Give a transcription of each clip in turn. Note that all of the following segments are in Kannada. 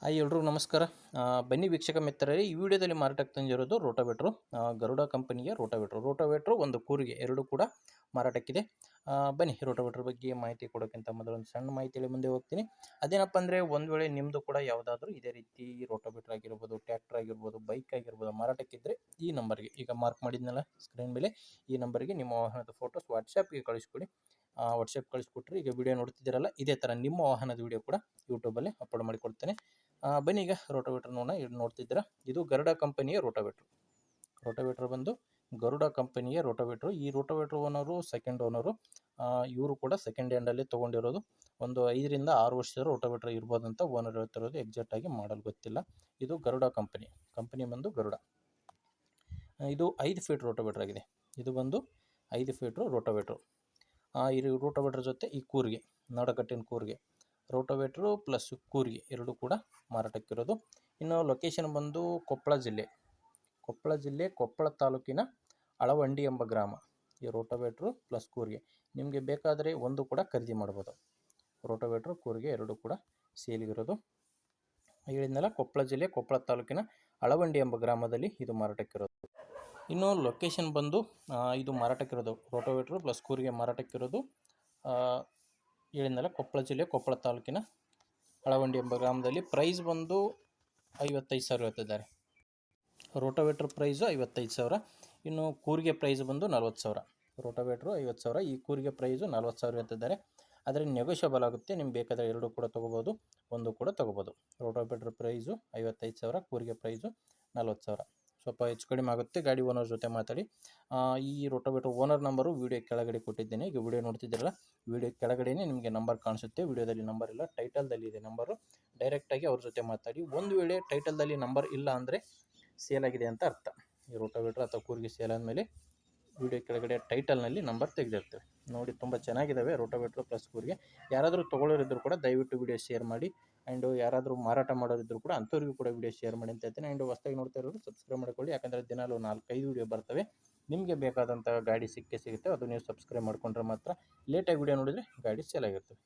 ಹಾಯ್ ಎಲ್ರಿಗೂ ನಮಸ್ಕಾರ. ಬನ್ನಿ ವೀಕ್ಷಕ ಮಿತ್ರರೇ, ಈ ವಿಡಿಯೋದಲ್ಲಿ ಮಾರಾಟಕ್ಕೆ ತಂದಿರೋದು ರೋಟೋವೇಟ್ರು, ಗರುಡ ಕಂಪನಿಯ ರೋಟೋವೇಟ್ರು ಒಂದು ಕೂರಿಗೆ ಎರಡು ಕೂಡ ಮಾರಾಟಕ್ಕಿದೆ. ಬನ್ನಿ ರೋಟೋವೇಟ್ರ್ ಬಗ್ಗೆ ಮಾಹಿತಿ ಕೊಡೋಕ್ಕಿಂತ ಮೊದಲು ಒಂದು ಸಣ್ಣ ಮಾಹಿತಿಯಲ್ಲಿ ಮುಂದೆ ಹೋಗ್ತೀನಿ. ಅದೇನಪ್ಪ ಅಂದರೆ, ಒಂದು ವೇಳೆ ನಿಮ್ಮದು ಕೂಡ ಯಾವುದಾದ್ರೂ ಇದೇ ರೀತಿ ರೋಟೋವೇಟ್ರ್ ಆಗಿರ್ಬೋದು, ಟ್ರ್ಯಾಕ್ಟರ್ ಆಗಿರ್ಬೋದು, ಬೈಕ್ ಆಗಿರ್ಬೋದು ಮಾರಾಟಕ್ಕಿದ್ದರೆ ಈ ನಂಬರ್ಗೆ, ಈಗ ಮಾರ್ಕ್ ಮಾಡಿದ್ನಲ್ಲ ಸ್ಕ್ರೀನ್ ಮೇಲೆ, ಈ ನಂಬರ್ಗೆ ನಿಮ್ಮ ವಾಹನದ ಫೋಟೋಸ್ ವಾಟ್ಸಪ್ಗೆ ಕಳಿಸ್ಕೊಡಿ. ವಾಟ್ಸಪ್ ಕಳಿಸ್ಕೊಟ್ರೆ ಈಗ ವಿಡಿಯೋ ನೋಡ್ತಿದ್ದೀರಲ್ಲ, ಇದೇ ಥರ ನಿಮ್ಮ ವಾಹನದ ವಿಡಿಯೋ ಕೂಡ ಯೂಟ್ಯೂಬಲ್ಲಿ ಅಪ್ಲೋಡ್ ಮಾಡಿಕೊಡ್ತೇನೆ. ಬನ್ನಿ ಈಗ ರೋಟೋವೇಟ್ರ್ ನೋಡ್ತಿದ್ದೀರಾ, ಇದು ಗರುಡ ಕಂಪನಿಯ ರೋಟೋವೇಟ್ರ್ ಬಂದು ಗರುಡ ಕಂಪನಿಯ ರೋಟೋವೇಟ್ರು. ಈ ರೋಟೋವೇಟ್ರ್ ಓನರು ಸೆಕೆಂಡ್ ಓನರು, ಇವರು ಕೂಡ ಸೆಕೆಂಡ್ ಹ್ಯಾಂಡಲ್ಲಿ ತೊಗೊಂಡಿರೋದು. ಒಂದು 5 ರಿಂದ 6 ವರ್ಷದ ರೋಟೋವೇಟ್ರ್ ಇರ್ಬೋದಂತ ಓನರ್ ಹೇಳ್ತಿರೋದು, ಎಕ್ಸಾಕ್ಟಾಗಿ ಮಾಡಲ್ ಗೊತ್ತಿಲ್ಲ. ಇದು ಗರುಡ ಕಂಪನಿ ಬಂದು ಗರುಡ. ಇದು 5 ಫೀಟ್ ರೋಟೋವೇಟ್ರ್ ಆಗಿದೆ. ಇದು ಬಂದು 5 ಫೀಟ್ ರೋಟೋವೇಟ್ರು. ಈ ರೋಟೋವೇಟ್ರ್ ಜೊತೆ ಈ ಕೂರಿಗೆ, ನಡಕಟ್ಟಿನ ಕೂರಿಗೆ, ರೋಟೋವೇಟ್ರು ಪ್ಲಸ್ ಕೂರಿಗೆ ಎರಡು ಕೂಡ ಮಾರಾಟಕ್ಕಿರೋದು. ಇನ್ನು ಲೊಕೇಶನ್ ಬಂದು ಕೊಪ್ಪಳ ಜಿಲ್ಲೆ, ಕೊಪ್ಪಳ ತಾಲೂಕಿನ ಅಳವಂಡಿ ಎಂಬ ಗ್ರಾಮ. ಈ ರೋಟೋವೇಟ್ರು ಪ್ಲಸ್ ಕೂರಿಗೆ ನಿಮಗೆ ಬೇಕಾದರೆ ಒಂದು ಕೂಡ ಖರೀದಿ ಮಾಡ್ಬೋದು. ರೋಟೋವೇಟ್ರು ಕೂರಿಗೆ ಎರಡು ಕೂಡ ಸೇಲಿಗಿರೋದು. ಹೇಳಿದ್ನಲ್ಲ, ಕೊಪ್ಪಳ ಜಿಲ್ಲೆ, ಕೊಪ್ಪಳ ತಾಲೂಕಿನ ಅಳವಂಡಿ ಎಂಬ ಗ್ರಾಮದಲ್ಲಿ ಇದು ಮಾರಾಟಕ್ಕಿರೋದು. ಇನ್ನು ಲೊಕೇಶನ್ ಬಂದು ಇದು ಮಾರಾಟಕ್ಕಿರೋದು ರೋಟೋವೇಟ್ರು ಪ್ಲಸ್ ಕೂರಿಗೆ ಮಾರಾಟಕ್ಕಿರೋದು. ಹೇಳಿದ್ನಲ್ಲ, ಕೊಪ್ಪಳ ಜಿಲ್ಲೆ, ಕೊಪ್ಪಳ ತಾಲೂಕಿನ ಅಳವಂಡಿ ಎಂಬ ಗ್ರಾಮದಲ್ಲಿ. ಪ್ರೈಸ್ ಬಂದು 55,000 ಹೇಳ್ತಿದ್ದಾರೆ. Rotavator price 55,000. ಇನ್ನು ಕೂರಿಗೆ ಪ್ರೈಸ್ ಬಂದು 40,000. ರೋಟೋವೇಟ್ರು 50,000, ಈ ಕೂರಿಗೆ ಪ್ರೈಸು 40,000 ಹೇಳ್ತಿದ್ದಾರೆ. ಆದರೆ ನೆಗೋಷಿಯಬಲ್ ಆಗುತ್ತೆ, ನಿಮ್ಗೆ ಬೇಕಾದರೆ ಎರಡು ಕೂಡ ತೊಗೋಬೋದು, ಒಂದು ಕೂಡ ತೊಗೋಬೋದು. ರೋಟೋವೇಟ್ರ್ ಪ್ರೈಸು 55,000, ಕೂರಿಗೆ ಪ್ರೈಸು 40,000. ಸ್ವಲ್ಪ ಹೆಚ್ಚು ಕಡಿಮೆ ಆಗುತ್ತೆ, ಗಾಡಿ ಓನರ್ ಜೊತೆ ಮಾತಾಡಿ. ಈ ರೋಟೋವೇಟ್ರ್ ಓನರ್ ನಂಬರು ವಿಡಿಯೋ ಕೆಳಗಡೆ ಕೊಟ್ಟಿದ್ದೇನೆ. ಈಗ ವಿಡಿಯೋ ನೋಡ್ತಿದ್ದೀರಲ್ಲ, ವಿಡಿಯೋ ಕೆಳಗಡೆನೇ ನಿಮಗೆ ನಂಬರ್ ಕಾಣಿಸುತ್ತೆ. ವಿಡಿಯೋದಲ್ಲಿ ನಂಬರ್ ಇಲ್ಲ, ಟೈಟಲ್ದಲ್ಲಿ ಇದೆ ನಂಬರು. ಡೈರೆಕ್ಟಾಗಿ ಅವ್ರ ಜೊತೆ ಮಾತಾಡಿ. ಒಂದು ವೇಳೆ ಟೈಟಲ್ದಲ್ಲಿ ನಂಬರ್ ಇಲ್ಲ ಅಂದರೆ ಸೇಲ್ ಆಗಿದೆ ಅಂತ ಅರ್ಥ. ಈ ರೋಟೋವೇಟ್ರ್ ಅಥವಾ ಕೂರಿಗೆ ಸೇಲ್ ಆದಮೇಲೆ ವಿಡಿಯೋ ಕೆಳಗಡೆ ಟೈಟಲ್ನಲ್ಲಿ ನಂಬರ್ ತೆಗೆದಿರ್ತೇವೆ ನೋಡಿ. ತುಂಬ ಚೆನ್ನಾಗಿದ್ದಾವೆ ರೋಟೋವೇಟ್ರ್ ಪ್ಲಸ್ ಕೂರಿಗೆ. ಯಾರಾದರೂ ತೊಗೊಳ್ಳೋರಿದ್ದರೂ ಕೂಡ ದಯವಿಟ್ಟು ವಿಡಿಯೋ ಶೇರ್ ಮಾಡಿ. ಆ್ಯಂಡ್ ಯಾರಾದರೂ ಮಾರಾಟ ಮಾಡೋರಿದ್ದರೂ ಕೂಡ ಅಂಥವ್ರಿಗೂ ಕೂಡ ವಿಡಿಯೋ ಶೇರ್ ಮಾಡಿ ಅಂತ ಹೇಳ್ತೇನೆ. ಆ್ಯಂಡ್ ಹೊಸದಾಗಿ ನೋಡ್ತಾ ಇರೋರು ಸಬ್ಸ್ಕ್ರೈಬ್ ಮಾಡ್ಕೊಳ್ಳಿ, ಯಾಕಂದರೆ ದಿನಾಲು 4-5 ವಿಡಿಯೋ ಬರ್ತವೆ. ನಿಮಗೆ ಬೇಕಾದಂಥ ಗಾಡಿ ಸಿಗುತ್ತೆ, ಅದು ನೀವು ಸಬ್ಸ್ಕ್ರೈಬ್ ಮಾಡ್ಕೊಂಡ್ರೆ ಮಾತ್ರ. ಲೇಟಾಗಿ ವಿಡಿಯೋ ನೋಡಿದರೆ ಗಾಡಿ ಸೇಲ್ ಆಗಿರ್ತವೆ.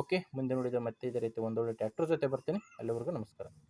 ಓಕೆ, ಮುಂದೆ ನೋಡಿದರೆ ಮತ್ತೆ ಇದೇ ರೀತಿ ಒಂದೊಳ್ಳೆ ಟ್ರ್ಯಾಕ್ಟರ್ ಜೊತೆ ಬರ್ತೀನಿ. ಅಲ್ಲಿವರೆಗೂ ನಮಸ್ಕಾರ.